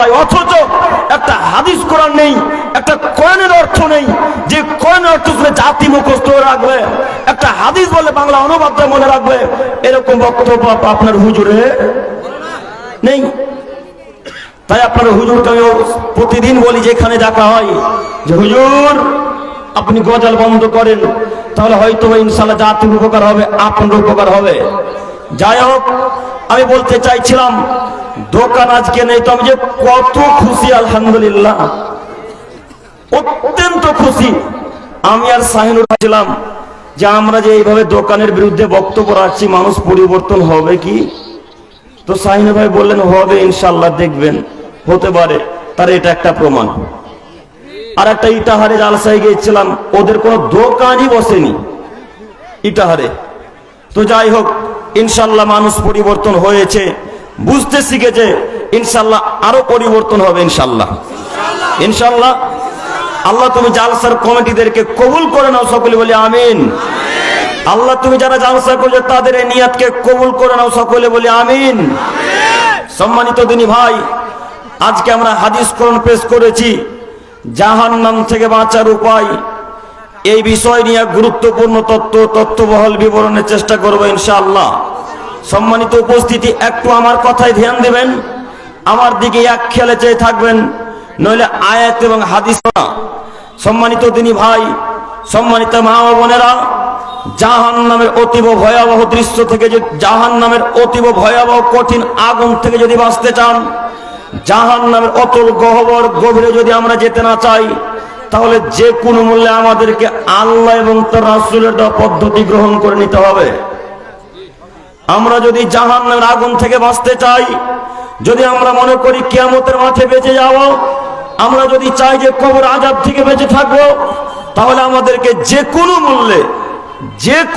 অথচ একটা হাদিস কোরআন নেই, একটা কোরআনের অর্থ নেই যে কোরআনের অর্থ শুনে জাতি মুখস্থ রাখবে, একটা হাদিস বলে বাংলা অনুবাদ মনে রাখবে, এরকম বক্তব্য আপনার হুজুরে নেই। তাই আপনার হুজুরকে আমি প্রতিদিন বলি, যেখানে দেখা হয় যে হুজুর আপনি গজল বন্ধ করেন, তাহলে হয়তো ইনশাআল্লাহ জাতির উপকার হবে, আপনার উপকার হবে। যাই হোক, আমি বলতে চাইছিলাম দোকান আজকে নেই, তো আমি যে কত খুশি, আলহামদুলিল্লাহ, অত্যন্ত খুশি। আমি আর শাহিনুর ছিলাম যে আমরা যে এইভাবে দোকানের বিরুদ্ধে বক্তব্য রাখছি, মানুষ পরিবর্তন হবে কি? তো শাহিনুর ভাই বললেন হবে ইনশাআল্লাহ, দেখবেন হতে পারে। তার এটা একটা প্রমাণ। আর একটা ইটাহারে জালসায় গিয়েছিলাম, ওদের কোনো দোকানই বসেনি ইটাহারে। তো যাই হোক, ইনশাআল্লাহ মানুষ পরিবর্তন হয়েছে, বুঝতে শিখেছে, ইনশাআল্লাহ আরো পরিবর্তন হবে ইনশাআল্লাহ। ইনশাআল্লাহ আল্লাহ তুমি জালসার কমিটিদেরকে কবুল করে নাও, সকলে বলি আমিন। আল্লাহ তুমি যারা জালসা করছে তাদের এই নিয়তকে কবুল করে নাও, সকলে বলি আমিন। সম্মানিত দিনী ভাই, আজকে আমরা হাদিস কোরআন পেশ করেছি, জাহান্নাম থেকে বাঁচার উপায়। এই বিষয় নিয়ে গুরুত্বপূর্ণ তথ্যবহল বিবরণের চেষ্টা করবো ইনশাআল্লাহ। সম্মানিত উপস্থিতি, একটু আমার কথায় ধ্যান দেবেন, আমার দিকে এক খেয়ালে চেয়ে থাকবেন, নইলে আয়াত এবং হাদিস না। সম্মানিত দিনী ভাই, সম্মানিত মা ও বোনেরা, জাহান্নামের অতীব ভয়াবহ দৃশ্য থেকে, যে জাহান্নামের অতীব ভয়াবহ কঠিন আগুন থেকে যদি বাঁচতে চান, জাহান্নামের অতল গহ্বর গভীরে যদি আমরা যেতে না চাই, তাহলে যে কোনো মূল্যে আমাদেরকে আল্লাহ এবং তার রাসূলের দেওয়া পদ্ধতি গ্রহণ করে নিতে হবে। আমরা যদি জাহান্নামের আগুন থেকে বাঁচতে চাই, যদি আমরা মনে করি কিয়ামতের মাঠে বেঁচে যাব, আমরা যদি চাই যে কবর আযাব থেকে বেঁচে থাকবো, তাহলে আমাদেরকে যে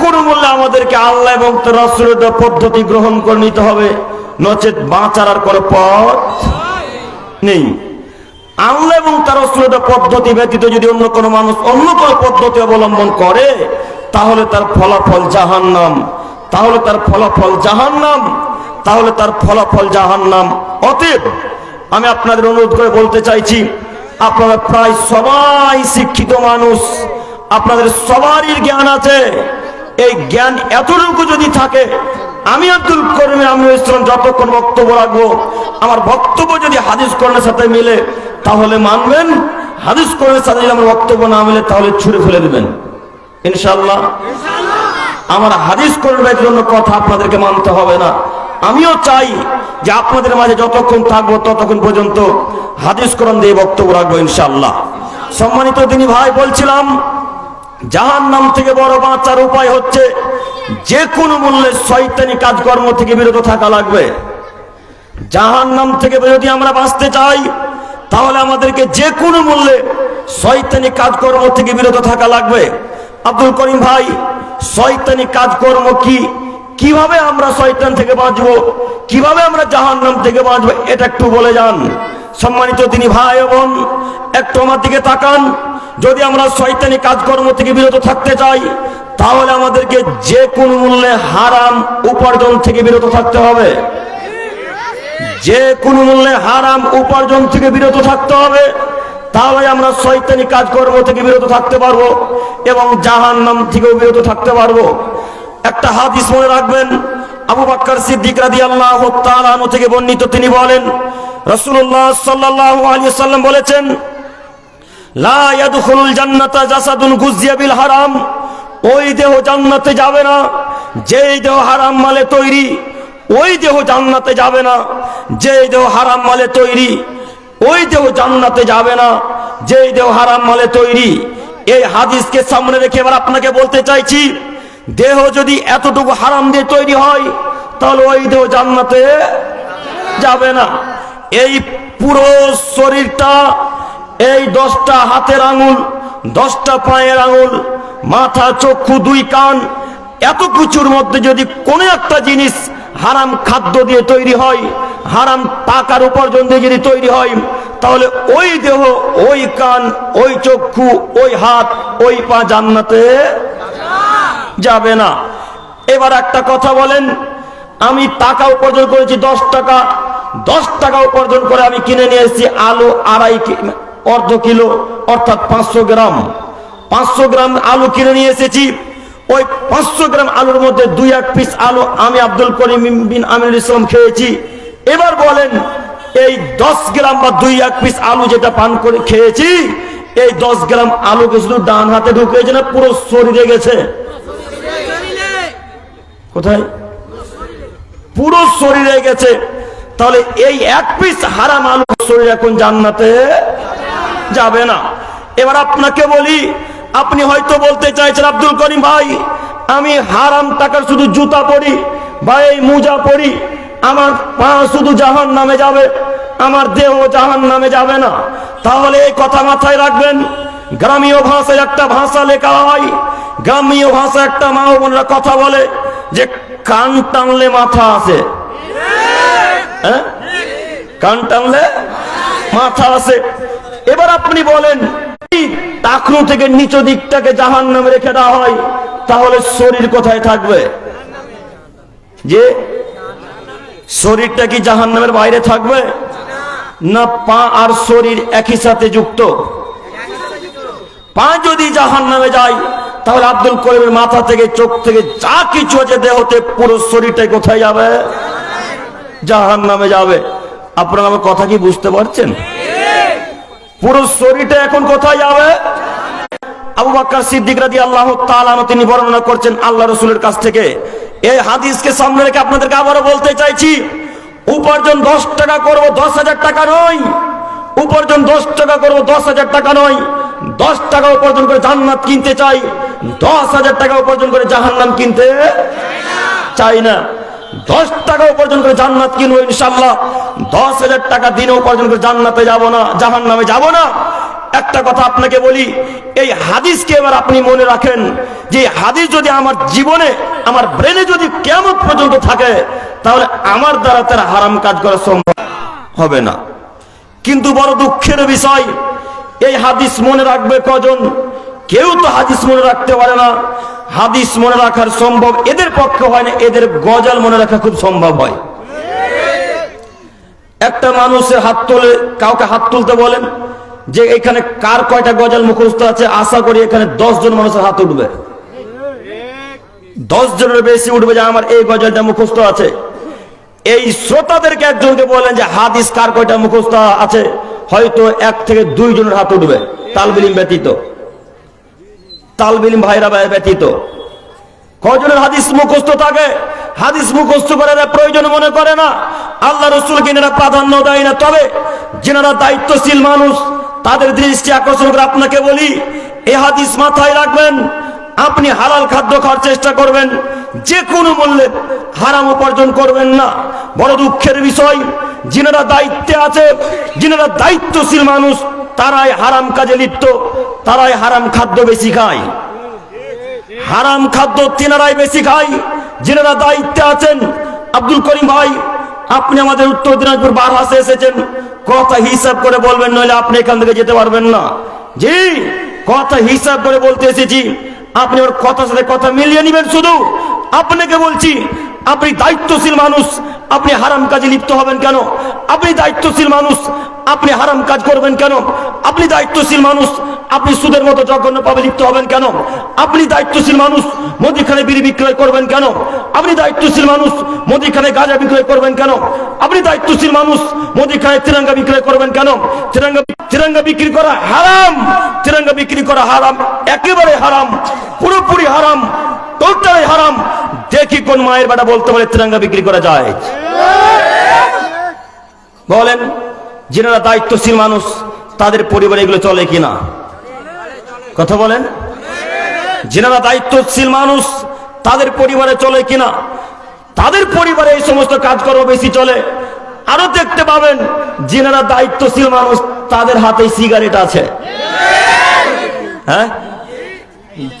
কোনো মূল্যে আমাদেরকে আল্লাহ এবং তার রাসূলের দেওয়া পদ্ধতি গ্রহণ করে নিতে হবে, নচেত বাঁচার আর কোনো পথ নেই। আল্লাহ এবং তার রাসূলের পদ্ধতি ব্যতীত যদি অন্য কোনো মানুষ অন্য কোনো পদ্ধতি অবলম্বন করে, তাহলে তার ফলাফল জাহান্নাম, তাহলে তার ফলাফল জাহান্নাম। অতএব আমি আপনাদের অনুরোধ করে বলতে চাইছি, আপনারা প্রায় সবাই শিক্ষিত মানুষ, আপনাদের সবারই জ্ঞান আছে। এই জ্ঞান এতটুকু যদি থাকে, আমি আব্দুল করিম আমিনুল ইসলাম যতক্ষণ বক্তব্য রাখবো, আমার বক্তব্য যদি হাদিস কোরআনের সাথে মিলে তাহলে মানবেন, হাদিস কোরআনের সাথে যদি আমার বক্তব্য না মিলে তাহলে ছুঁড়ে ফেলে দিবেন ইনশাআল্লাহ। আমার হাদিস কোরআনের জন্য কথা আপনাদেরকে মানতে হবে না। আমিও চাই যে আপনাদের মাঝে যতক্ষণ থাকবো ততক্ষণ পর্যন্ত হাদিস কোরআন দিয়ে বক্তব্য রাখবো ইনশাআল্লাহ। সম্মানিত দিনী ভাই, বলছিলাম জাহান্নাম থেকে বড় বাঁচার উপায় হচ্ছে যে কোনো মূল্যে শয়তানি কাজকর্ম থেকে বিরত থাকা লাগবে। জাহান্নাম থেকে যদি আমরা বাঁচতে চাই, তাহলে আমাদেরকে যে কোনো মূল্যে শয়তানি কাজকর্ম থেকে বিরত থাকা লাগবে। আব্দুল করিম ভাই, শয়তানি কাজকর্ম কি, কিভাবে আমরা শয়তান থেকে বাঁচবো, কিভাবে আমরা জাহান্নাম থেকে বাঁচবো, এটা একটু বলে যান। সম্মানিত দিনী ভাই বোন, একটু আমার দিকে তাকান। যদি আমরা শয়তানি কাজকর্ম থেকে বিরত থাকতে চাই, তাহলে আমাদেরকে যে কোনো মূল্যে হারাম উপার্জন থেকে বিরত থাকতে হবে। যে কোনো মূল্যে হারাম উপার্জন থেকে বিরত থাকতে হবে, তাহলে আমরা শয়তানি কাজকর্ম থেকে বিরত থাকতে পারবো এবং জাহান্নাম থেকেও বিরত থাকতে পারবো। একটা হাদিস মনে রাখবেন, আবু বকর সিদ্দিক রাদিয়াল্লাহু তাআলা আনহু থেকে বর্ণিত, তিনি বলেন, রাসূলুল্লাহ সাল্লাল্লাহু আলাইহি ওয়াসাল্লাম বলেছেন, লা ইয়াদখুলুল জান্নাতা জাসাদুন গুযিয়া বিল হারাম। ওই দেহ জান্নাতে যাবে না যেই দেহ হারাম মালে তৈরি, ওই দেহ জান্নাতে যাবে না যেই দেহ হারাম মালে তৈরি, ওই দেহ জান্নাতে যাবে না যেই দেহ হারাম মালে তৈরি। এই হাদিসকে সামনে রেখে এবার আপনাকে বলতে চাইছি, দেহ যদি এতটুকু হারাম দিয়ে তৈরি হয়, তাহলে ওই দেহ জান্নাতে যাবে না। এই পুরো শরীরটা, এই 10টা হাতের আঙুল, 10টা পায়ের আঙুল, মাথা, চক্ষু, 2 কান, এত কিছুর মধ্যে যদি কোনো একটা জিনিস হারাম খাদ্য দিয়ে তৈরি হয়, হারাম টাকার উপার্জন দিয়ে যদি তৈরি হয়, তাহলে ওই দেহ, ওই কান, ওই চক্ষু, ওই হাত, ওই পা জান্নাতে যাবে না। এবার একটা কথা বলেন, আমি টাকা উপার্জন করেছি 10 টাকা, 10 টাকা উপার্জন করে আমি কিনে নিয়ে এসেছি আলু অর্ধ কিলো অর্থাৎ 500 গ্রাম। 500 গ্রাম আলু কিনে নিয়ে এসেছি। ওই 500 গ্রাম আলুর মধ্যে 2-1 পিস আলু আমি আব্দুল করিম বিন আমিনুল ইসলাম খেয়েছি। এবার বলেন এই 10 গ্রাম বা 2-1 পিস আলু যেটা পান করে খেয়েছি, এই 10 গ্রাম আলুকে শুধু ডান হাতে ঢুকিয়েছে না পুরো শরীরে গেছে? কোথায়? পুরো শরীরে গেছে। তাহলে এই 1 পিস হারাম আলু শরীর এখন জান্নাতে যাবে না। এবার আপনাকে বলি, আপনি হয়তো বলতে চাইছেন আব্দুল করিম ভাই আমি হারাম টাকার শুধু জুতা পরি বা এই মোজা পরি, আমার পা শুধু জাহান্নামে যাবে, আমার দেহ জাহান্নামে যাবে না। তাহলে এই কথা মাথায় রাখবেন। গ্রামীয় ভাষায় একটা ভাষা লেখা হয়, গ্রামীয় ভাষা একটা মা ও বোনেরা কথা বলে যে কান টানলে মাথা আসে। হ্যাঁ, কান টানলে মাথা আসে। এবার আপনি বলেন টাকনু থেকে নিচু দিকটাকে জাহান্নামে রেখে দেওয়া হয়, তাহলে শরীর কোথায় থাকবে? যে শরীরটা কি জাহান্নামের বাইরে থাকবে না? পা আর শরীর একই সাথে যুক্ত। পা যদি জাহান্নামে যায় তাহলে আব্দুল করিমের মাথা থেকে চোখ থেকে যা কিছু আছে দেহতে পুরো শরীরটাই কোথায় যাবে? জাহান্নামে যাবে। আপনারা আমার কথা কি বুঝতে পারছেন? পুরো শরীরটা এখন কোথায় যাবে? আবু বকর সিদ্দিক রাদিয়াল্লাহু তাআলা আনহু তিনি বর্ণনা করছেন আল্লাহ রাসূলের কাছ থেকে। এই হাদিসকে সামনে রেখে আপনাদেরকে আবারও বলতে চাইছি, উপার্জন 10 টাকা করব 10,000 টাকা নয়, উপার্জন 10 টাকা করব 10,000 টাকা নয়। 10 টাকা উপার্জন করে জান্নাত কিনতে চাই, 10,000 টাকা উপার্জন করে জাহান্নাম কিনতে চাই না। 10 টাকা উপার্জন করে জান্নাত কিনবো ইনশাআল্লাহ। 10,000 টাকা দিনে উপার্জন করে জান্নাতে যাব না, জাহান্নামে যাব না। একটা কথা আপনাকে বলি, এই হাদিসকে এবার আপনি মনে রাখেন যে হাদিস যদি আমার জীবনে আমার ব্রেনে যদি কিয়ামত পর্যন্ত থাকে তাহলে আমার দ্বারা তার হারাম কাজ করা সম্ভব হবে না। কিন্তু বড় দুঃখের বিষয়, এই হাদিস মনে রাখবে কজন? কেউ তো হাদিস মনে রাখতে পারে না। হাদিস মনে রাখার সম্ভব এদের পক্ষে হয় না, এদের গজল মনে রাখা খুব সম্ভব হয়। একটা মানুষের হাত তুলে কাউকে হাত তুলতে বলেন যে এখানে কার কয়টা গজল মুখস্থ আছে, আশা করি এখানে 10 জন মানুষের হাত উঠবে, 10 জনের বেশি উঠবে যে আমার এই গজলটা মুখস্থ আছে। এই শ্রোতাদেরকে একজনকে বলেন যে হাদিস কার কয়টা মুখস্থ আছে, হয়তো 1 থেকে 2 জনের হাত উঠবে, তালবিলিম ব্যতীত, তালবিলিম ভাইরা ব্যতীত। কজনের হাদিস মুখস্থ থাকে? হাদিস মুখস্থ করার প্রয়োজন মনে করে না, আল্লাহ রাসূলকে এরা প্রাধান্য দেয় না। তবে যারা দায়িত্বশীল মানুষ তাদের দৃষ্টি আকর্ষণ করে আপনাকে বলি, এই হাদিস মাথায় রাখবেন। আপনি হালাল খাদ্য খাওয়ার চেষ্টা করবেন, যে কোনো মূল্যে হারাম উপার্জন করবেন না। বড় দুঃখের বিষয়, যারা দায়িত্বে আছে, যারা দায়িত্বশীল মানুষ তারাই হারাম কাজে লিপ্ত, তারাই হারাম খাদ্য বেশি খায়, হারাম খাদ্য তিনারাই বেশি খায় যারা দায়িত্বে আছেন। আব্দুল করিম ভাই, আপনি আমাদের উত্তর দিনাজপুর বারহাসে এসেছেন, কথা হিসাব করে বলবেন, নইলে আপনি এখান থেকে যেতে পারবেন না। জি, কথা হিসাব করে বলতে এসেছি, আপনি ওর কথার সাথে কথা মিলিয়ে নেবেন। শুধু আপনাকে বলছি, আপনি দায়িত্বশীল মানুষ, আপনি হারাম কাজে লিপ্ত হবেন কেন? আপনি দায়িত্বশীল মানুষ, আপনি হারাম কাজ করবেন কেন? আপনি দায়িত্বশীল মানুষ, আপনি সুদের মতো জঘন্য পাবে লিপ্ত হবেন কেন? আপনি দায়িত্বশীল মানুষ, মুদিখানায় বিড়ি বিক্রয় করবেন কেন? আপনি দায়িত্বশীল মানুষ, মুদিখানায় গাঁজা বিক্রয় করবেন কেন? আপনি দায়িত্বশীল মানুষ, মুদিখানায় তিরঙ্গা বিক্রয় করবেন কেন? তিরঙ্গা বিক্রি করা হারাম, তিরঙ্গা বিক্রি করা হারাম, একেবারে হারাম, পুরোপুরি হারাম, টোটালি হারাম। দেখি কোন মায়ের বেটা বলতে পারে তিরঙ্গা বিক্রি করা যায়? বলেন, যারা দায়িত্বশীল মানুষ তাদের পরিবারে এগুলো চলে কিনা? কথা বলেন, যারা দায়িত্বশীল মানুষ তাদের পরিবারে চলে কিনা? তাদের পরিবারে এই সমস্ত কাজকর্ম বেশি চলে। আরো দেখতে পাবেন, যারা দায়িত্বশীল মানুষ তাদের হাতে সিগারেট আছে। হ্যাঁ,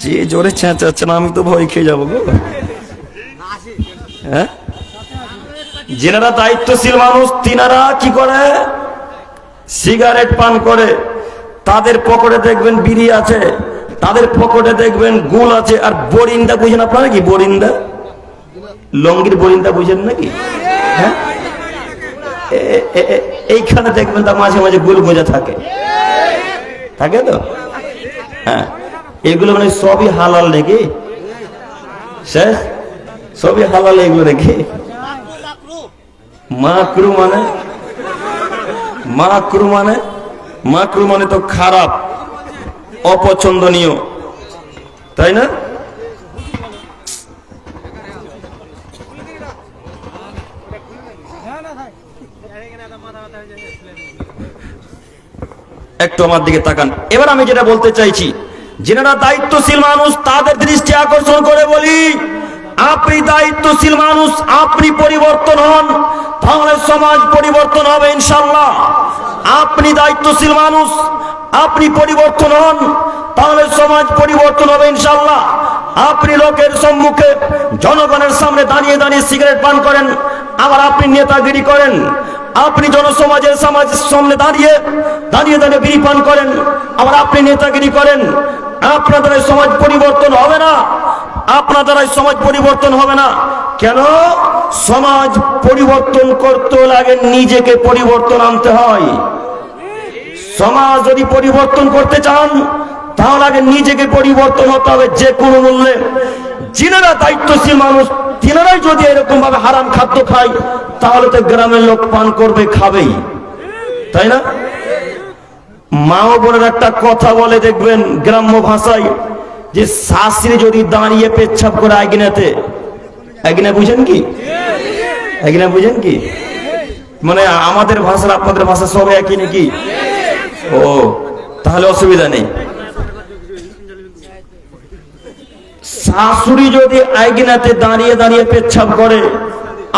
যে জোরে চেঁচাচ্ছে না, আমি তো ভয় খেয়ে যাবো গো। হ্যাঁ, যারা দায়িত্বশীল মানুষ তিনারা কি করে? সিগারেট পান করে। তাদের পকেটে দেখবেন বিড়ি আছে, তাদের পকেটে দেখবেন গুল আছে। আর বরিন্দা বুঝেন আপনারা কি? বরিন্দা, লঙ্গির বরিন্দা বুঝেন নাকি? হ্যাঁ, এইখানে দেখবেন তার মাঝে মাঝে গুল বোঝা থাকে, থাকে তো। হ্যাঁ, এগুলো মানে সবই হালাল নাকি? সবই হালাল এগুলো নাকি? মাকরু মানে মাকরু মানে মাকরু মানে তো খারাপ, অপছন্দনীয়, তাই না? একটু আমার দিকে তাকান। এবার আমি যেটা বলতে চাইছি, যারা দায়িত্বশীল মানুষ তাদের দৃষ্টি আকর্ষণ করে বলি, আপনি দায়িত্বশীল মানুষ, আপনি পরিবর্তন হন, তাহলে সমাজ পরিবর্তন হবে ইনশাআল্লাহ। আপনি দায়িত্বশীল মানুষ, আপনি পরিবর্তন হন, তাহলে সমাজ পরিবর্তন হবে ইনশাআল্লাহ। আপনি লোকের সম্মুখে জনগণের সামনে দাঁড়িয়ে দাঁড়িয়ে সিগারেট পান করেন, আবার আপনি নেতাগিরি করেন। আপনি জনসমাজের সামনে দাঁড়িয়ে দাঁড়িয়ে বিড়ি পান করেন, আবার আপনি নেতাগিরি করেন। আপনার দ্বারা সমাজ পরিবর্তন হবে না, আপনার দ্বারা সমাজ পরিবর্তন হবে না। কেন? সমাজ পরিবর্তন করতে লাগে নিজেকে পরিবর্তন আনতে হয়। সমাজ যদি পরিবর্তন করতে চান তাহলে আগে নিজেকে পরিবর্তন হতে হবে যে কোনো মূল্যে। যিনারা দায়িত্বশীল মানুষ তিনারাই যদি এরকম ভাবে হারাম খাদ্য খায় তাহলে তো গ্রামের লোক পান করবে, খাবেই, তাই না? মা ও বোনের একটা কথা বলে দেখবেন গ্রাম্য ভাষায়, যে শাশুড়ি যদি দাঁড়িয়ে পেচ্ছাপ করে আইগিনাতে, আইগিনা বুঝেন কি? আইগিনা বুঝেন কি? মানে আমাদের ভাষা আপনাদের ভাষা সব একই নাকি? ও, তাহলে অসুবিধা নেই। শাশুড়ি যদি আইগিনাতে দাঁড়িয়ে দাঁড়িয়ে পেচ্ছাপ করে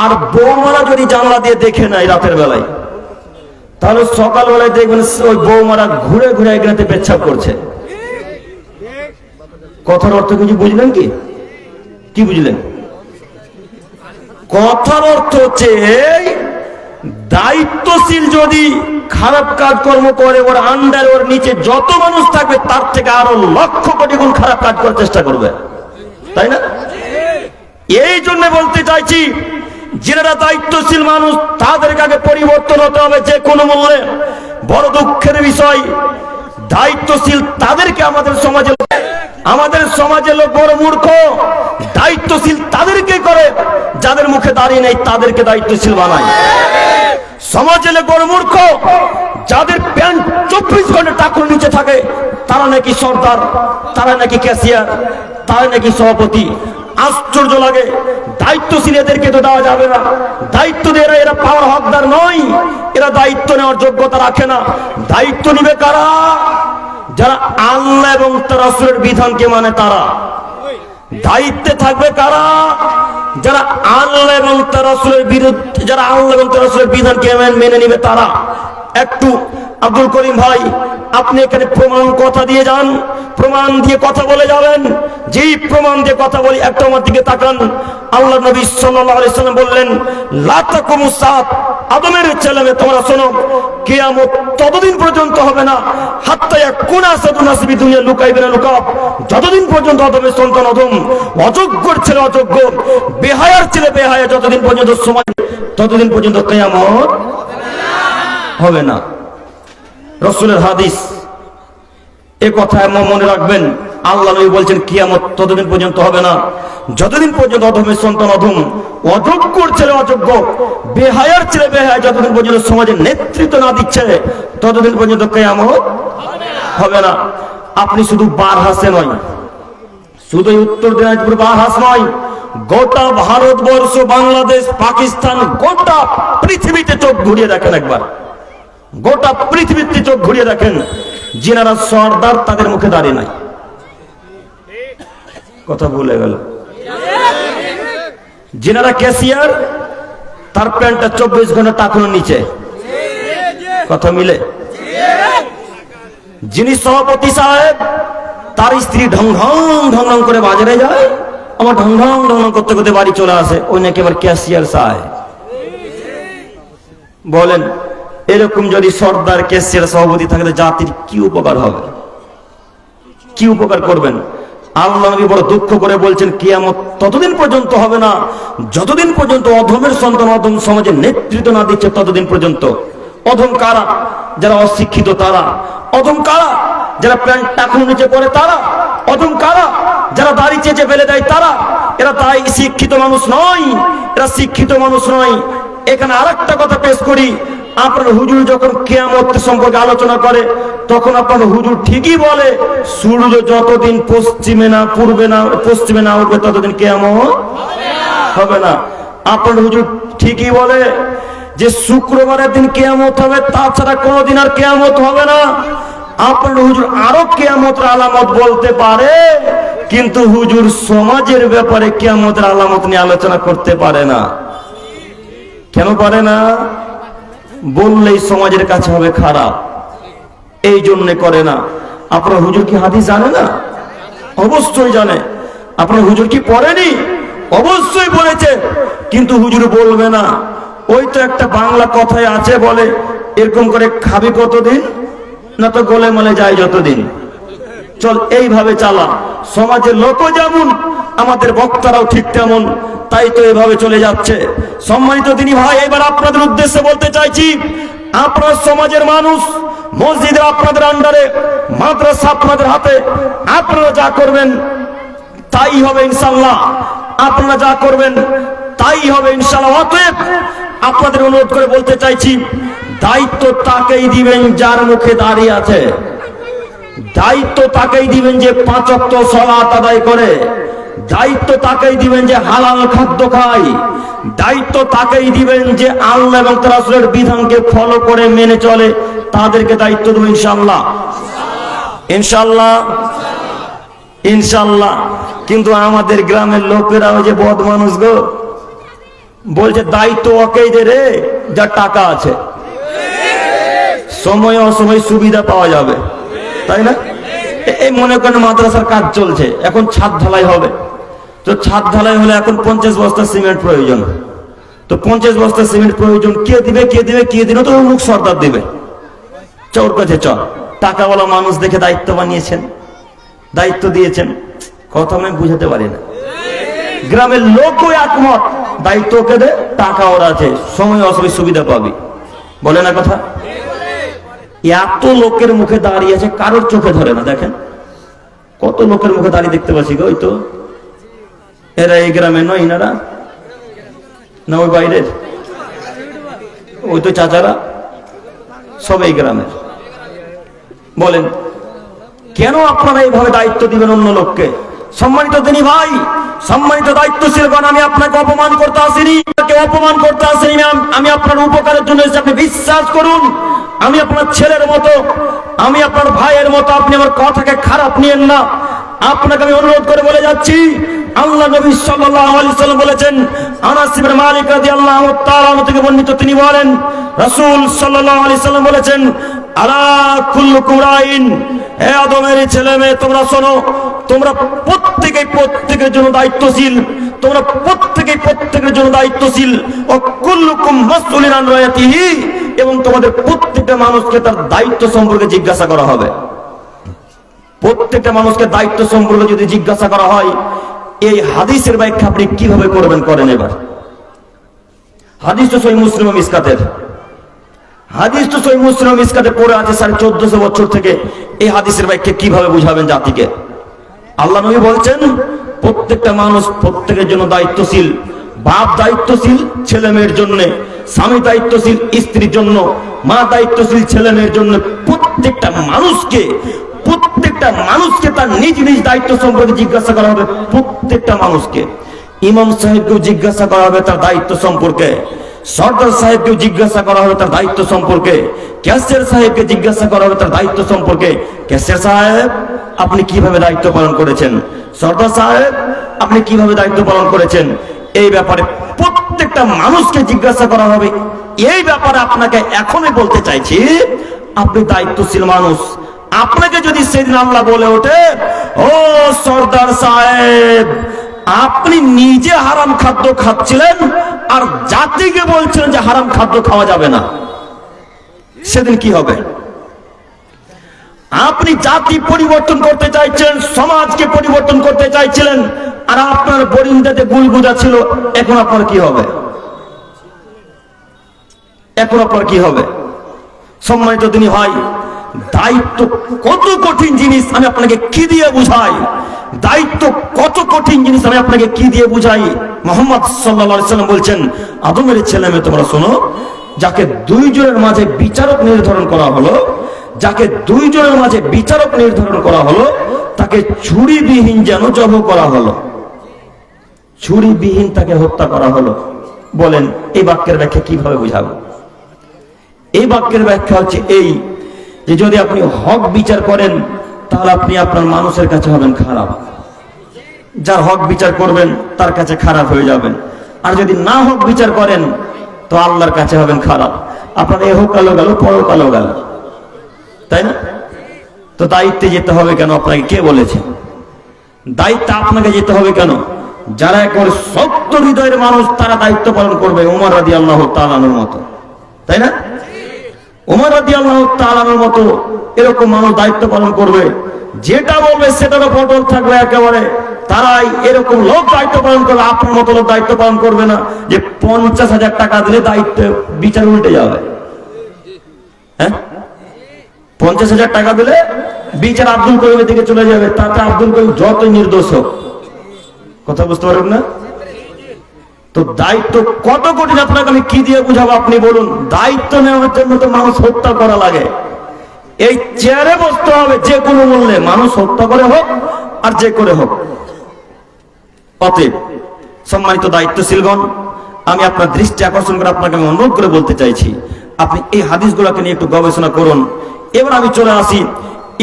আর বৌমারা যদি জানলা দিয়ে দেখে নেয় রাতের বেলায়, তাহলে সকালবেলায় দেখবেন ওই বৌমারা ঘুরে ঘুরে আইগিনাতে পেচ্ছাপ করছে। কথার অর্থ কিছু বুঝলেন কি? কি বুঝলেন? কথার অর্থ হচ্ছে দায়িত্বশীল যদি খারাপ কাজকর্ম করে, ওর আন্ডারে ওর নিচে যত মানুষ থাকবে তার থেকে আরো লক্ষ কোটি গুণ খারাপ কাজ করার চেষ্টা করবে, তাই না? এই জন্য বলতে চাইছি, যারা দায়িত্বশীল মানুষ তাদেরকে আগে পরিবর্তন হতে হবে যে কোনো মূল্যে। বড় দুঃখের বিষয়, দায়িত্বশীল তাদেরকে আমাদের সমাজের লোক বড় মূর্খ। দায়িত্বশীল তাদেরকে করে যাদের মুখে দাঁড়িয়ে নেই, তাদেরকে দায়িত্বশীল বানায়। সমাজের লোক বড় মূর্খ, যাদের প্যান্ট 24 ঘন্টা টাকুর নিচে থাকে তারা নাকি সর্দার, তারা নাকি ক্যাশিয়ার, তারা নাকি সভাপতি। আশ্চর্য লাগে। দায়িত্বশীল এদেরকে তো দেওয়া যাবে না, দায়িত্ব দিয়ে এরা পাওয়ার হকদার নয়, এরা দায়িত্ব নেওয়ার যোগ্যতা রাখে না। দায়িত্ব নিবে কারা? যারা আল্লাহ এবং তার রাসূলের বিধানকে মানে তারা। দায়িত্বে থাকবে কারা? যারা আল্লাহ এবং তার রাসূলের বিরুদ্ধে, যারা আল্লাহ এবং তার রাসূলের বিধানকে মেনে নিবে তারা। একটু আব্দুল করিম ভাই, আপনি এখানে প্রমাণ কথা দিয়ে যান, প্রমাণ দিয়ে কথা বলে যাবেন। যেই প্রমাণ দিয়ে কথা বলি, একটা আমার দিকে তাকান। আল্লাহ নবী সাল্লাল্লাহু আলাইহি সাল্লাম বললেন, লা তাকুমুস সাআত, আদমের ছেলেমেয়ে তোমরা শোনো, কিয়ামত ততদিন পর্যন্ত হবে না হাত্তা ইয়াকুনা আসাদুন নাসবি দুনিয়া লুকাইবেনা লুকাব, যতদিন পর্যন্ত আদমের সন্তান আদম, অযোগ্যর ছেলে অযোগ্য, বেহায়ার ছেলে বেহায়া যতদিন পর্যন্ত সমাজ, ততদিন পর্যন্ত কিয়ামত হবে না। রাসূলের হাদিস, এই কথা মনে রাখবেন। আল্লাহ নবী বলছেন কিয়ামত ততদিন পর্যন্ত হবে না যতদিন পর্যন্ত অধমের সন্তান অধম, অযোগ্যর ছেলে অযোগ্য, বেহায়ার ছেলে বেহায়া যতদিন পর্যন্ত সমাজের নেতৃত্ব না দিচ্ছে ততদিন পর্যন্ত কিয়ামত হবে না। আপনি শুধু বারহাসে নয়, শুধু উত্তর দিনাজপুর বারহাস নয়, গোটা ভারতবর্ষ, বাংলাদেশ, পাকিস্তান, গোটা পৃথিবীতে চোখ ঘুরিয়ে দেখেন একবার, গোটা পৃথিবীতে চোখ ঘুরিয়ে দেখেন, যিনারা সর্দার তাদের মুখে দাঁড়িয়ে নাই। কথা ভুলে গেল। যিনারা ক্যাশিয়ার তার প্যান্টটা 24 ঘন্টা টাকুর নিচে, কথা মিলে। যিনি সভাপতি সাহেব তার স্ত্রী ঢং ঢং ঢং ঢং করে বাজারে যায়, আমার ঢং ঢং ঢং ঢং করতে করতে বাড়ি চলে আসে, ওই নাকি আবার ক্যাশিয়ার সাহেব। বলেন এরকম যদি সর্দার ক্যাশিয়ার সভাপতি থাকে জাতির কি উপকার হবে? কি উপকার করবেন? আল্লাহ নবী বড় দুঃখ করে বলছেন, কিয়ামত ততদিন পর্যন্ত হবে না যতদিন পর্যন্ত অধমের সন্তান অধম সমাজের নেতৃত্ব না দিচ্ছে, ততদিন পর্যন্ত। অধম কারা? যারা অশিক্ষিত তারা। অধম কারা? যারা প্যান্ট টাকুন নিচে পড়ে তারা। অধম কারা? যারা দাড়ি চেঁচে ফেলে দেয় তারা। এরা তাই শিক্ষিত মানুষ নয়, এরা শিক্ষিত মানুষ নয়। এখানে আরেকটা কথা পেশ করি, আপনার হুজুর যখন কিয়ামত সম্পর্কে আলোচনা করে তখন আপনার হুজুর ঠিকই বলে, সূর্য যতদিন পশ্চিমে না উঠবে ততদিন কিয়ামত হবে না। আপনার হুজুর ঠিকই বলে যে শুক্রবারের দিন কিয়ামত হবে, তাছাড়া কোনোদিন আর কিয়ামত হবে না। আপনার হুজুর আরো কিয়ামতের আলামত বলতে পারে, কিন্তু হুজুর সমাজের ব্যাপারে কিয়ামতের আলামত নিয়ে আলোচনা করতে পারে না। কেন পারে না? বললেই সমাজের কাছে হবে খারাপ, এই জন্য করে না। আপনার হুজুর কি হাদিস জানে না? অবশ্যই জানে। আপনার হুজুর কি পড়েনি? অবশ্যই পড়েছে, কিন্তু হুজুর বলবে না। ওই তো একটা বাংলা কথায় আছে, বলে এরকম করে খাবি কতদিন, না তো গোলে মলে যায় যতদিন। চল এইভাবে চালা। সমাজের লোকও যেমন, আমাদের বক্তারাও ঠিক তেমন, তাই তো এভাবে চলে যাচ্ছে। সম্মানিত দিনী ভাই, এবার আপনাদের উদ্দেশ্যে বলতে চাইছি, আপনার সমাজের মানুষ, মসজিদে আপনাদের আন্ডারে, মাদ্রাসা আপনাদের হাতে, আপনারা যা করবেন তাই হবে ইনশাআল্লাহ। আপনারা যা করবেন তাই হবে ইনশাআল্লাহ। অতএব আপনাদের অনুরোধ করে বলতে চাইছি, দায়িত্ব তাকেই দিবেন যার মুখে দাঁড়িয়ে আছে। দায়িত্ব তাকেই দিবেন যে 5 ওয়াক্ত সালাত আদায় করে। দায়িত্ব তাকেই দিবেন যে হালাল খাদ্য খায়। দায়িত্ব তাকেই দিবেন যে আল্লাহ এবং তার রাসূলের বিধানকে ফলো করে মেনে চলে। তাদেরকে দায়িত্ব দেব ইনশাআল্লাহ, ইনশাআল্লাহ, ইনশাআল্লাহ। কিন্তু আমাদের গ্রামের লোকেরা ওই যে বদ মানুষ গো, বলছে দায়িত্ব ওকেই দে রে যার টাকা আছে, সময় অসময় সুবিধা পাওয়া যাবে, তাই না? এই মনে করেন মাদ্রাসার কাজ চলছে, এখন ছাদ ঢালাই হবে, তো ছাদ ঢালাই হলে এখন 50 বস্তা সিমেন্ট প্রয়োজন। তো 50 বস্তা সিমেন্ট প্রয়োজন, কে দিবে কে দিবে কে দিবে? তো মুখ সরকার দিবে। চোর কাছে চ, টাকাওয়ালা মানুষ দেখে দায়িত্ব বানিয়েছেন, দায়িত্ব দিয়েছেন। কথা আমি বুঝাতে পারি না। গ্রামের লোকও একমত, দায়িত্ব ওকে দে, টাকা ওর আছে, সময় অসময় সুবিধা পাবি। বলে না কথা? এত লোকের মুখে দাঁড়িয়ে আছে, কারোর চোখে ধরে না। দেখেন কত লোকের মুখে দাঁড়িয়ে দেখতে পাচ্ছি গো। ওই তো এরা এই গ্রামের নয়, ইনারা না ওই বাইরের, ওই তো চাচারা, সব এই গ্রামের। বলেন কেন আপনারা এইভাবে দায়িত্ব দিবেন অন্য লোককে? সম্মানিত দিনী ভাই, সম্মানিত দায়িত্বশীলগণ, আমি আপনাকে অপমান করতে আসিনি, অপমান করতে আসিনি। আমি আপনার উপকারের জন্য এসে, আপনি বিশ্বাস করুন, আমি আপনার ছেলের মতো, আমি আপনার ভাইয়ের মতো। আপনি আমার কথাকে খারাপ নিয়েন না। আপনাকে আমি অনুরোধ করে বলে যাচ্ছি, আল্লাহ নবী সাল্লাল্লাহু আলাইহি সাল্লাম বলেছেন, আনাস ইবনে মালিক রাদিয়াল্লাহু তাআলা আনহু থেকে বর্ণিত, তিনি বলেন, রাসূল সাল্লাল্লাহু আলাইহি সাল্লাম বলেছেন, আলা কুল্লুকুম রাইন, হে আদমের ছেলে মেয়ে তোমরা শোনো, তোমরা প্রত্যেকেই প্রত্যেকের জন্য দায়িত্বশীল, তোমরা প্রত্যেকেই প্রত্যেকের জন্য দায়িত্বশীল। ও কুল্লুকুম মাসউলুন আন রায়াতিহি, এবং তোমাদের প্রত্যেকটা মানুষকে তার দায়িত্ব সম্পর্কে জিজ্ঞাসা করা হবে। প্রত্যেকটা মানুষকে দায়িত্ব সম্পর্কে যদি জিজ্ঞাসা করা হয়, এই হাদিসের ব্যাখ্যা আপনি কিভাবে করবেন? করেন এবার। হাদিস তো সহিহ মুসলিম ও মিসকাতের, হাদিস তো সহিহ মুসলিম ও মিসকাতে পড়ে আছে 1450 বছর থেকে। এই হাদিসের ব্যাখ্যা কিভাবে বুঝাবেন জাতিকে? আল্লাহ নবী বলছেন, প্রত্যেকটা মানুষ প্রত্যেকের জন্য দায়িত্বশীল। বাপ দায়িত্বশীল ছেলে মেয়ের জন্য, স্বামী দায়িত্বশীল স্ত্রীর জন্য, মা দায়িত্বশীল ছেলে মেয়ের জন্য। প্রত্যেকটা মানুষকে তার নিজ নিজ দায়িত্ব সম্পর্কে জিজ্ঞাসা করা হবে। প্রত্যেকটা মানুষকে। ইমাম সাহেবকেও জিজ্ঞাসা করা হবে তার দায়িত্ব সম্পর্কে, সর্দার সাহেবকেও জিজ্ঞাসা করা হবে তার দায়িত্ব সম্পর্কে, ক্যাশিয়ার সাহেবকে জিজ্ঞাসা করা হবে তার দায়িত্ব সম্পর্কে। ক্যাশিয়ার সাহেব, আপনি কিভাবে দায়িত্ব পালন করেছেন? সর্দার সাহেব, আপনি কিভাবে দায়িত্ব পালন করেছেন? এই ব্যাপারে প্রত্যেকটা মানুষকে জিজ্ঞাসা করা হবে। এই ব্যাপারে আপনাকে এখনই বলতে চাইছি, আপনি দায়িত্বশীল মানুষ। আপনাকে যদি সেদিন আল্লাহ বলে ওঠে, ও সর্দার সাহেব, আপনি নিজে হারাম খাদ্য খাচ্ছিলেন আর জাতিকে বলছিলেন যে হারাম খাদ্য খাওয়া যাবে না, সেদিন কি হবে? আপনি জাতি পরিবর্তন করতে চাইছেন, সমাজকে পরিবর্তন করতে চাইছিলেন, আর আপনার বরিন্দাতে গুলগুজা ছিল। এখন আপনার কি হবে? এখন আপনার কি হবে? সম্মানিত দিনী ভাই, দায়িত্ব কত কঠিন জিনিস আমি আপনাকে কি দিয়ে বুঝাই? দায়িত্ব কত কঠিন জিনিস আমি আপনাকে কি দিয়ে বুঝাই? মুহাম্মদ সাল্লাল্লাহু আলাইহি সাল্লাম বলছেন, আদমের ছেলে মেয়ে তোমরা শোনো, যাকে দুইজনের মাঝে বিচারক নির্ধারণ করা হলো, যাকে দুইজনের মাঝে বিচারক নির্ধারণ করা হলো, তাকে ছুরিবিহীন যেন জবাই করা হলো। ছুরিবিহীন তাকে হত্যা করা হলো। বলেন এই বাক্যের ব্যাখ্যা কিভাবে বুঝাবো? এই বাক্যের ব্যাখ্যা হচ্ছে এই, যে যদি আপনি হক বিচার করেন তাহলে আপনি আপনার মানুষের কাছে হবেন খারাপ, যার হক বিচার করবেন তার কাছে খারাপ হয়ে যাবেন। আর যদি না হক বিচার করেন তো আল্লাহর কাছে হবেন খারাপ। আপনার এহ কালো গেল, পর কালো গেল, তাই না? তো দায়িত্বে যেতে হবে কেন? আপনাকে কে বলেছে দায়িত্ব আপনাকে যেতে হবে কেন? যারা একবার শক্ত হৃদয়ের মানুষ তারা দায়িত্ব পালন করবে, ওমর রাদিয়াল্লাহু তাআলা আনহুর মতো, তাই না? ওমর রাদিয়াল্লাহু তাআলা আনহুর মতো এরকম মানুষ দায়িত্ব পালন করবে, যেটা বলবে সেটারও পটল থাকবে একেবারে। তারাই এরকম লোক দায়িত্ব পালন করবে, আপনার মতো লোক দায়িত্ব পালন করবে না যে 50,000 টাকা দিলে দায়িত্ব বিচার উল্টে যাবে। হ্যাঁ, 50,000 টাকা দিলে বিচার আব্দুল করিমের দিকে চলে যাবে, তাতে আব্দুল করিম যতই নির্দোষ হোক। কথা বুঝতে পারবেন না? তো দায়িত্ব কত কঠিন আপনাকে আমি কি দিয়ে বুঝাবো? আপনি বলুন। দায়িত্ব নেওয়ার জন্য তো মানুষ হত্যা করা লাগে। এই চেয়ারে বসতে হবে যে কোনো মূল্যে, মানুষ হত্যা করে হোক আর যে করে হোক। অতএব সম্মানিত দায়িত্বশীলগণ, আমি আপনার দৃষ্টি আকর্ষণ করে আপনাকে আমি অনুরোধ করে বলতে চাইছি, আপনি এই হাদিসগুলোকে নিয়ে একটু গবেষণা করুন। এবার আমি চলে আসি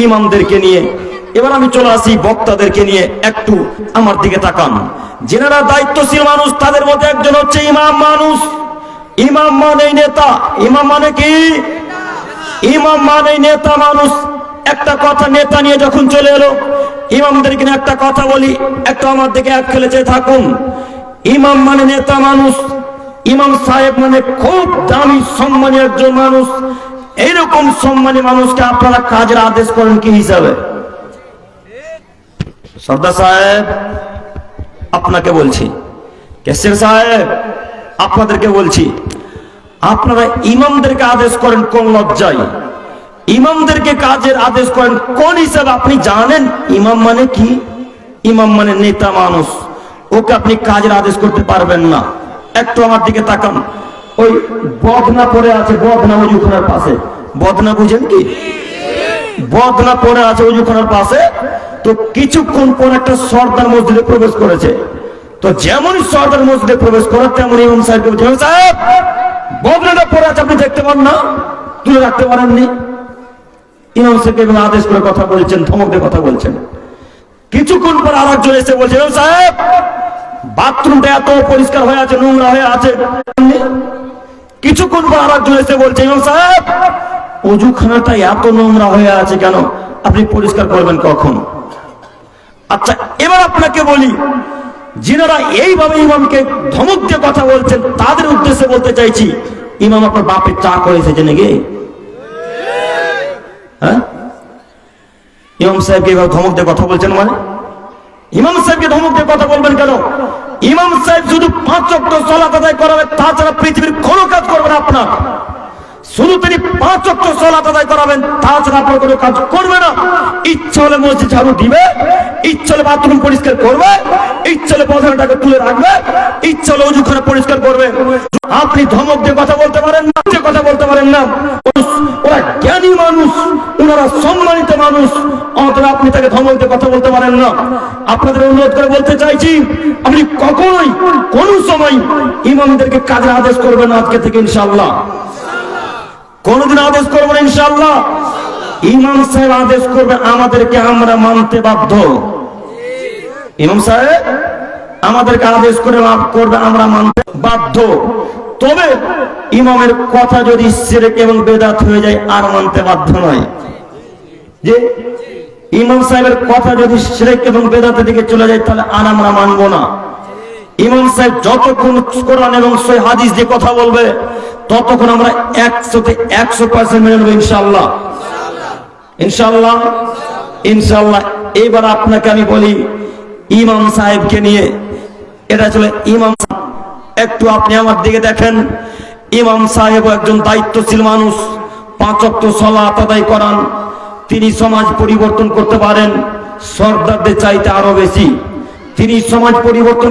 ইমামদেরকে নিয়ে, এবার আমি চলে আসি বক্তাদেরকে নিয়ে। একটু আমার দিকে তাকান। যারা দায়িত্বশীল মানুষ তাদের মধ্যে একজন হচ্ছে ইমাম মানুষ। ইমাম মানে নেতা। ইমাম মানে কি? ইমাম মানে নেতা মানুষ। একটা কথা নেতা নিয়ে যখন চলে এলো, ইমামদেরকে নিয়ে একটা কথা বলি, একটু আমার দিকে এক খেলে চেয়ে থাকুন। ইমাম মানে নেতা মানুষ। ইমাম সাহেব মানে খুব দামি সম্মানী একজন মানুষ। এইরকম সম্মানী মানুষকে আপনারা কাজের আদেশ করেন কি হিসাবে? সর্দার সাহেব আপনাকে বলছি, ক্যাশিয়ার সাহেব আপনাদেরকে বলছি, আপনারা ইমামদেরকে আদেশ করেন কোন লজ্জায়? ইমামদেরকে কাজের আদেশ করেন কোন হিসাবে? আপনি জানেন ইমাম মানে কি? ইমাম মানে নেতা মানুষ। ওকে আপনি কাজের আদেশ করতে পারবেন না। একটু আমার দিকে তাকান। ওই বদনা পড়ে আছে, বদনা ওযুখানার পাশে। বদনা বুঝেন কি? বদনা পড়ে আছে ওযুখানার পাশে। তো কিছুক্ষণ পর একটা সর্দার মসজিদে প্রবেশ করেছে। তো যেমনই সর্দার মসজিদে প্রবেশ করে তেমন ইমাম সাহেবকে বলছে, ইমাম সাহেব বদনাটা পড়ে আছে, আপনি দেখতে পান না? তুলে রাখতে পারেননি? ইমাম সাহেবকে আদেশ করে কথা বলছেন, ধমক দিয়ে কথা বলছেন। কিছুক্ষণ পর আরেকজন এসে বলছে, ইমাম সাহেব বাথরুমটা এত পরিষ্কার হয়ে আছে, নোংরা হয়ে আছে। কিছুক্ষণ পর আরেকজন এসে বলছে, ইমাম সাহেব ওযুখানাটা এত নোংরা হয়ে আছে কেন? আপনি পরিষ্কার করবেন কখন? আচ্ছা এবার আপনাকে বলি, যিনারা এইভাবে ইমামকে ধমক দিয়ে কথা বলছেন তাদের উদ্দেশ্যে বলতে চাইছি, ইমাম আপনার বাপের চা করে এসেছে নাকি? হ্যাঁ, ইমাম সাহেবকে এইভাবে ধমক দিয়ে কথা বলছেন মানে? ইমাম সাহেবকে ধমক দিয়ে কথা বলবেন কেন? ইমাম সাহেব শুধু 5 ওয়াক্ত সালাত আদায় করাবে, তাছাড়া পৃথিবীর কোনো কাজ করবে না আপনার। শুধু তিনি 5 ওয়াক্ত সালাত আদায় করাবেন, তাছাড়া আপনার কোনো কাজ করবে না। ইচ্ছা হলে মসজিদ ঝাড়ু দিবে, ইচ্ছা হলে বাথরুম পরিষ্কার করবে, ইচ্ছা হলে বদনাটাকে তুলে রাখবে, ইচ্ছা হলে ওযুখানা পরিষ্কার করবে। আপনি ধমক দিয়ে কথা বলতে পারেন না, কথা বলতে পারেন না। ওরা জ্ঞানী মানুষ, ওনারা সম্মানিত মানুষ, অতএব আপনি তাকে ধমক দিয়ে কথা বলতে পারেন না। আপনাদের অনুরোধ করে বলতে চাইছি, আপনি কখনোই কোন সময় ইমামদেরকে কাজের আদেশ করবেন না আজকে থেকে ইনশাআল্লাহ। কোনদিন আদেশ করবেন ইনশাআল্লাহ। ইমাম সাহেব আদেশ করবে আমাদেরকে, আমরা মানতে বাধ্য। ইমাম সাহেব আমাদেরকে আদেশ করবে, আমরা মানতে বাধ্য। তবে ইমামের কথা যদি শিরক এবং বেদাত হয়ে যায় আর মানতে বাধ্য নয়। যে ইমাম সাহেবের কথা যদি শিরক এবং বেদাতের দিকে চলে যায় তাহলে আর আমরা মানবো না। ইমাম সাহেব যতক্ষণ কোরআন এবং সহিহ হাদিস দিয়ে কথা বলবে ততক্ষণ আমরা 100% মেনে নেব ইনশাআল্লাহ। ইনশাআল্লাহ ইনশাআল্লাহ। এইবার আপনাকে আমি বলি ইমাম সাহেবকে নিয়ে, এটা চলে ইমাম। একটু আপনি আমার দিকে দেখেন, ইমাম সাহেব একজন দায়িত্বশীল মানুষ, 5 ওয়াক্ত সালাত আদায় করান। তিনি সমাজ পরিবর্তন করতে পারেন সরদারদের চাইতে আরো বেশি। তিনি সমাজ পরিবর্তন